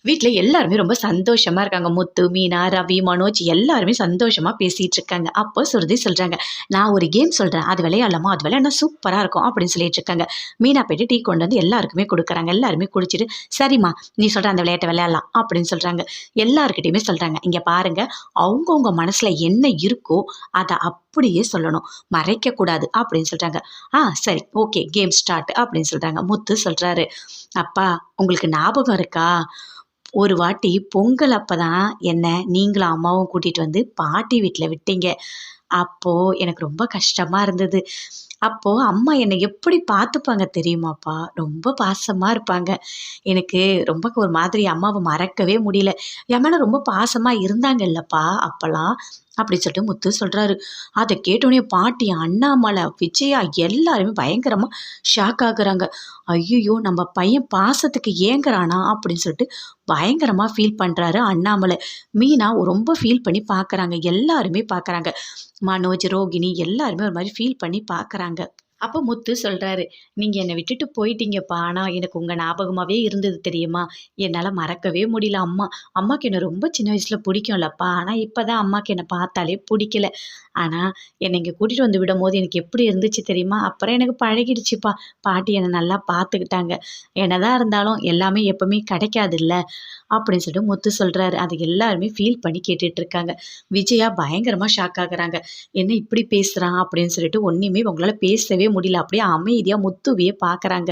வீட்ல எல்லாருமே ரொம்ப சந்தோஷமா இருக்காங்க. முத்து, மீனா, ரவி, மனோஜ் எல்லாருமே சந்தோஷமா பேசிட்டு இருக்காங்க. அப்போ சுருதி சொல்றாங்க, "நான் ஒரு கேம் சொல்றேன். அது விளையாடலாமா? அது விளையாடுனா சூப்பரா இருக்கும்." அப்படின்னு சொல்லிட்டு இருக்காங்க. மீனா போயிட்டு டீ கொண்டு வந்து எல்லாருக்குமே குடுக்குறாங்க. எல்லாருமே குடிச்சிட்டு, "சரிம்மா, நீ சொல்ற அந்த விளையாட்ட விளையாடலாம்." அப்படின்னு சொல்றாங்க. எல்லார்கிட்டயுமே சொல்றாங்க, "இங்க பாருங்க, அவங்கவங்க மனசுல என்ன இருக்கோ, அத அப்படியே சொல்லணும். மறைக்கக்கூடாது." அப்படின்னு சொல்றாங்க. சரி. ஓகே. Game start." அப்படின்னு சொல்றாங்க. முத்து சொல்றாரு, "அப்பா, உங்களுக்கு ஞாபகம் இருக்கா? ஒரு வாட்டி பொங்கல் அப்பதான் என்ன நீங்களும் அம்மாவும் கூட்டிட்டு வந்து பாட்டி வீட்ல விட்டீங்க. அப்போ எனக்கு ரொம்ப கஷ்டமா இருந்தது. அப்போ அம்மா என்னை எப்படி பார்த்துப்பாங்க தெரியுமாப்பா? ரொம்ப பாசமா இருப்பாங்க. எனக்கு ரொம்ப ஒரு மாதிரி அம்மாவ மறக்கவே முடியல. என் மேல ரொம்ப பாசமா இருந்தாங்கல்லப்பா அப்பலாம்." அப்படி சொல்லிட்டு முத்து சொல்றாரு. அத கேட்டோனே பாட்டி, அண்ணாமலை, விஜயா எல்லாருமே பயங்கரமா ஷாக் ஆகுறாங்க. "ஐய்யய்யோ! நம்ம பையன் பாசத்துக்கு ஏங்குறானா?" அப்படின்னு சொல்லிட்டு பயங்கரமா ஃபீல் பண்றாரு அண்ணாமலை. மீனா ரொம்ப ஃபீல் பண்ணி பார்க்குறாங்க. எல்லாருமே பார்க்குறாங்க. மனோஜ், ரோகிணி எல்லாருமே ஒரு மாரி ஃபீல் பண்ணி பார்க்குறாங்க. அப்ப முத்து சொல்றாரு, "நீங்க என்ன விட்டுட்டு போயிட்டீங்கப்பா. ஆனா எனக்கு உங்க ஞாபகமாவே இருந்தது தெரியுமா? என்னால மறக்கவே முடியல அம்மா. அம்மாக்கு என்ன ரொம்ப சின்ன வயசுல பிடிக்கும்லப்பா. ஆனா இப்பதான் அம்மாக்கு என்ன பார்த்தாலே பிடிக்கல. ஆனா என்னை இங்க கூட்டிட்டு வந்து விடும்போது எனக்கு எப்படி இருந்துச்சு தெரியுமா? அப்புறம் எனக்கு பழகிடுச்சுப்பா. பாட்டி என்ன நல்லா பார்த்துக்கிட்டாங்க. என்னதான் இருந்தாலும் எல்லாமே எப்பவுமே கிடைக்காதுல்ல." அப்படின்னு சொல்லிட்டு முத்து சொல்றாரு. அத எல்லாருமே ஃபீல் பண்ணி கேட்டுட்டு இருக்காங்க. விஜயா பயங்கரமா ஷாக் ஆகுறாங்க. "என்ன இப்படி பேசுறான்?" அப்படின்னு சொல்லிட்டு ஒண்ணுமே அவங்களால பேசவே முடியல. அப்படியே அமைதியா முத்துவையே பார்க்குறாங்க.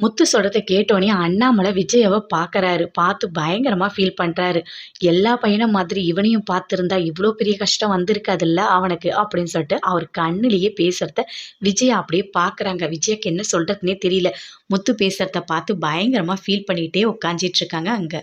முத்து சொல்றத கேட்டோனே அண்ணாமலை விஜயாவ பார்க்குறாரு. பார்த்து பயங்கரமா ஃபீல் பண்றாரு. எல்லா பையனும் மாதிரி இவனையும் பார்த்திருந்தா இவ்ளோ பெரிய கஷ்டம் வந்திருக்காதுல்ல அவனுக்கு அப்படின்னு சொல்லிட்டு அவர் கண்ணுலயே பேசுறத விஜயா அப்படியே பார்க்குறாங்க. விஜயாக்கு என்ன சொல்றதுன்னே தெரியல. முத்து பேசுறத பார்த்து பயங்கரமா ஃபீல் பண்ணிட்டே உட்கார்ந்துட்டு இருக்காங்க அங்க.